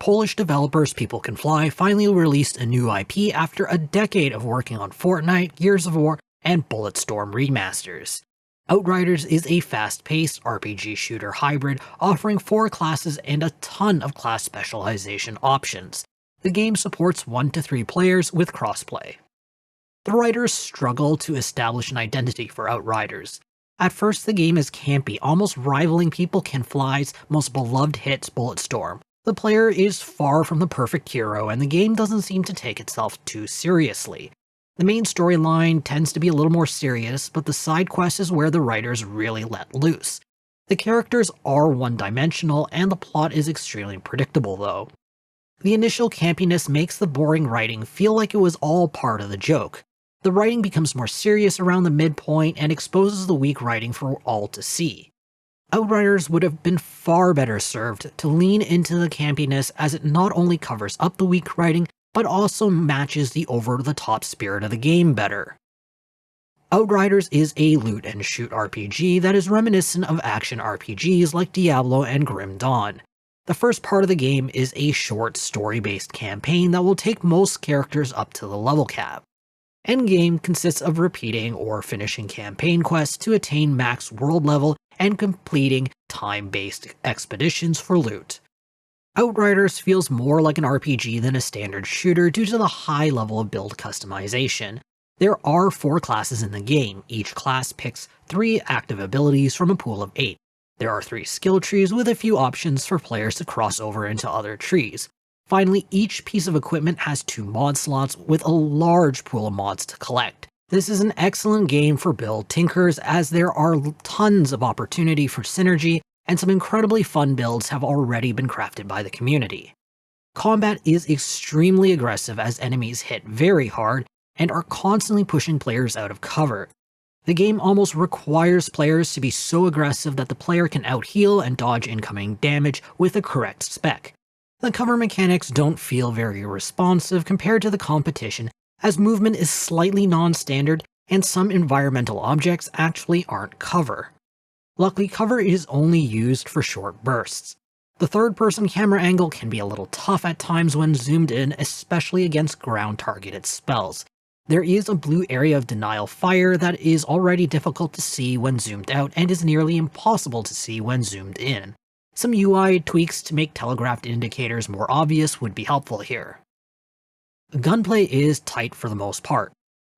Polish developers People Can Fly finally released a new IP after a decade of working on Fortnite, Gears of War, and Bulletstorm remasters. Outriders is a fast-paced RPG shooter hybrid offering 4 classes and a ton of class specialization options. The game supports 1 to 3 players with crossplay. The writers struggle to establish an identity for Outriders. At first, the game is campy, almost rivaling People Can Fly's most beloved hit, Bulletstorm. The player is far from the perfect hero, and the game doesn't seem to take itself too seriously. The main storyline tends to be a little more serious, but the side quest is where the writers really let loose. The characters are one-dimensional, and the plot is extremely predictable though. The initial campiness makes the boring writing feel like it was all part of the joke. The writing becomes more serious around the midpoint and exposes the weak writing for all to see. Outriders would have been far better served to lean into the campiness, as it not only covers up the weak writing, but also matches the over-the-top spirit of the game better. Outriders is a loot and shoot RPG that is reminiscent of action RPGs like Diablo and Grim Dawn. The first part of the game is a short story-based campaign that will take most characters up to the level cap. Endgame consists of repeating or finishing campaign quests to attain max world level and completing time-based expeditions for loot. Outriders feels more like an RPG than a standard shooter due to the high level of build customization. There are 4 classes in the game. Each class picks 3 active abilities from a pool of 8. There are 3 skill trees with a few options for players to cross over into other trees. Finally, each piece of equipment has 2 mod slots with a large pool of mods to collect. This is an excellent game for build tinkers, as there are tons of opportunity for synergy, and some incredibly fun builds have already been crafted by the community. Combat is extremely aggressive as enemies hit very hard and are constantly pushing players out of cover. The game almost requires players to be so aggressive that the player can out-heal and dodge incoming damage with the correct spec. The cover mechanics don't feel very responsive compared to the competition, as movement is slightly non-standard and some environmental objects actually aren't cover. Luckily, cover is only used for short bursts. The third-person camera angle can be a little tough at times when zoomed in, especially against ground-targeted spells. There is a blue area of denial fire that is already difficult to see when zoomed out and is nearly impossible to see when zoomed in. Some UI tweaks to make telegraphed indicators more obvious would be helpful here. Gunplay is tight for the most part.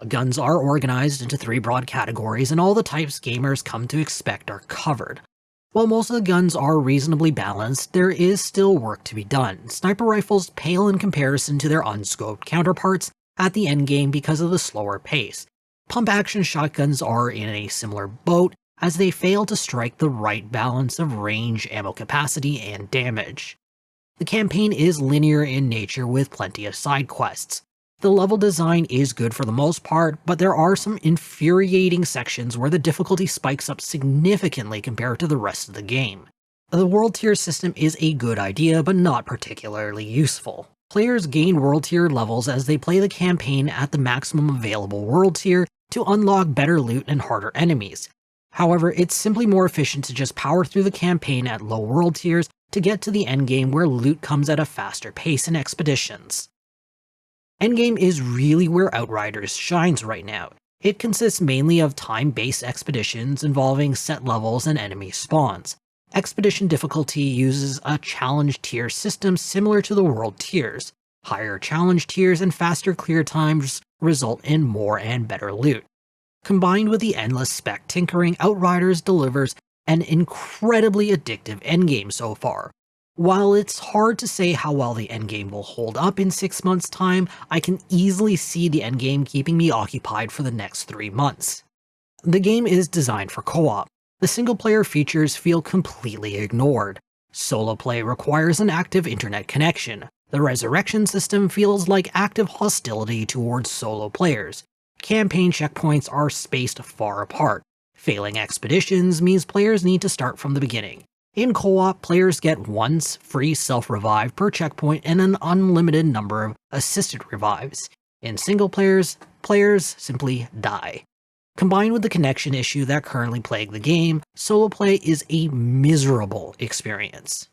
Guns are organized into 3 broad categories, and all the types gamers come to expect are covered. While most of the guns are reasonably balanced, there is still work to be done. Sniper rifles pale in comparison to their unscoped counterparts at the endgame because of the slower pace. Pump-action shotguns are in a similar boat, as they fail to strike the right balance of range, ammo capacity, and damage. The campaign is linear in nature with plenty of side quests. The level design is good for the most part, but there are some infuriating sections where the difficulty spikes up significantly compared to the rest of the game. The world tier system is a good idea, but not particularly useful. Players gain world tier levels as they play the campaign at the maximum available world tier to unlock better loot and harder enemies. However, it's simply more efficient to just power through the campaign at low world tiers to get to the endgame where loot comes at a faster pace in expeditions. Endgame is really where Outriders shines right now. It consists mainly of time-based expeditions involving set levels and enemy spawns. Expedition difficulty uses a challenge tier system similar to the world tiers. Higher challenge tiers and faster clear times result in more and better loot. Combined with the endless spec tinkering, Outriders delivers an incredibly addictive endgame so far. While it's hard to say how well the endgame will hold up in 6 months' time, I can easily see the endgame keeping me occupied for the next 3 months. The game is designed for co-op. The single-player features feel completely ignored. Solo play requires an active internet connection. The resurrection system feels like active hostility towards solo players. Campaign checkpoints are spaced far apart. Failing expeditions means players need to start from the beginning. In co-op, players get once free self-revive per checkpoint and an unlimited number of assisted revives. In single players simply die. Combined with the connection issue that currently plague the game, solo play is a miserable experience.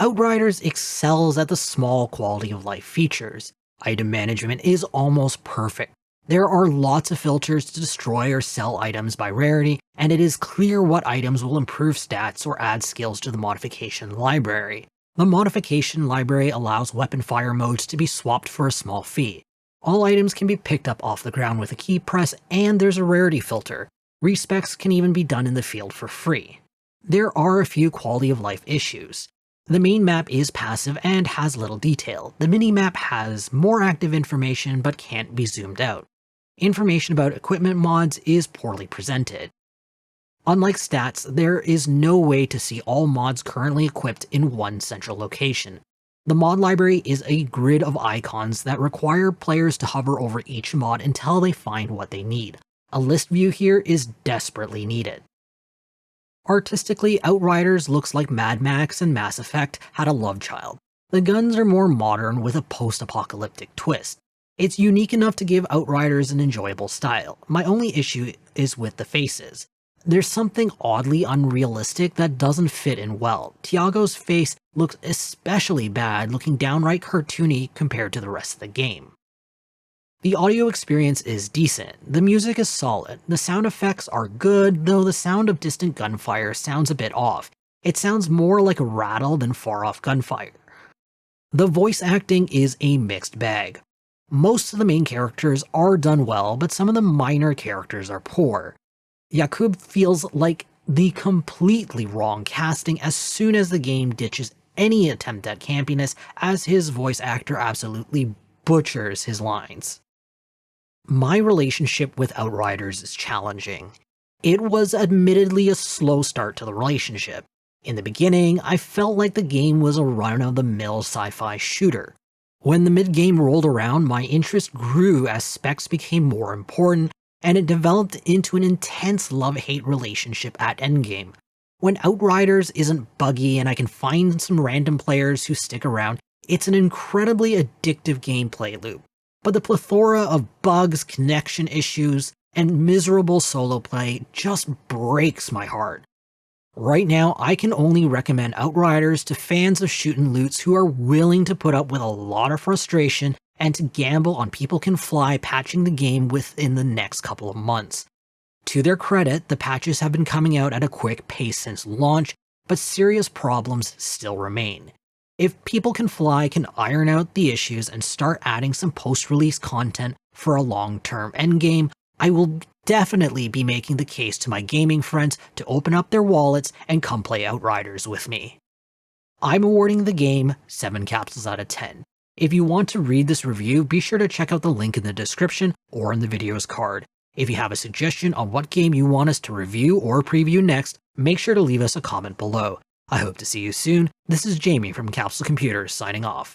Outriders excels at the small quality of life features. Item management is almost perfect. There are lots of filters to destroy or sell items by rarity, and it is clear what items will improve stats or add skills to the modification library. The modification library allows weapon fire modes to be swapped for a small fee. All items can be picked up off the ground with a key press, and there's a rarity filter. Respecs can even be done in the field for free. There are a few quality of life issues. The main map is passive and has little detail. The minimap has more active information but can't be zoomed out. Information about equipment mods is poorly presented. Unlike stats, there is no way to see all mods currently equipped in one central location. The mod library is a grid of icons that require players to hover over each mod until they find what they need. A list view here is desperately needed. Artistically, Outriders looks like Mad Max and Mass Effect had a love child. The guns are more modern with a post-apocalyptic twist. It's unique enough to give Outriders an enjoyable style. My only issue is with the faces. There's something oddly unrealistic that doesn't fit in well. Tiago's face looks especially bad, looking downright cartoony compared to the rest of the game. The audio experience is decent, the music is solid, the sound effects are good, though the sound of distant gunfire sounds a bit off. It sounds more like a rattle than far-off gunfire. The voice acting is a mixed bag. Most of the main characters are done well, but some of the minor characters are poor. Jakub feels like the completely wrong casting as soon as the game ditches any attempt at campiness, as his voice actor absolutely butchers his lines. My relationship with Outriders is challenging. It was admittedly a slow start to the relationship. In the beginning, I felt like the game was a run-of-the-mill sci-fi shooter. When the mid-game rolled around, my interest grew as specs became more important, and it developed into an intense love-hate relationship at endgame. When Outriders isn't buggy and I can find some random players who stick around, it's an incredibly addictive gameplay loop. But the plethora of bugs, connection issues, and miserable solo play just breaks my heart. Right now, I can only recommend Outriders to fans of shoot and loots who are willing to put up with a lot of frustration and to gamble on people can fly patching the game within the next couple of months. To their credit, the patches have been coming out at a quick pace since launch, but serious problems still remain. If People Can Fly can iron out the issues and start adding some post-release content for a long-term endgame, I will definitely be making the case to my gaming friends to open up their wallets and come play Outriders with me. I'm awarding the game 7 capsules out of 10. If you want to read this review, be sure to check out the link in the description or in the video's card. If you have a suggestion on what game you want us to review or preview next, make sure to leave us a comment below. I hope to see you soon. This is Jamie from Capsule Computers signing off.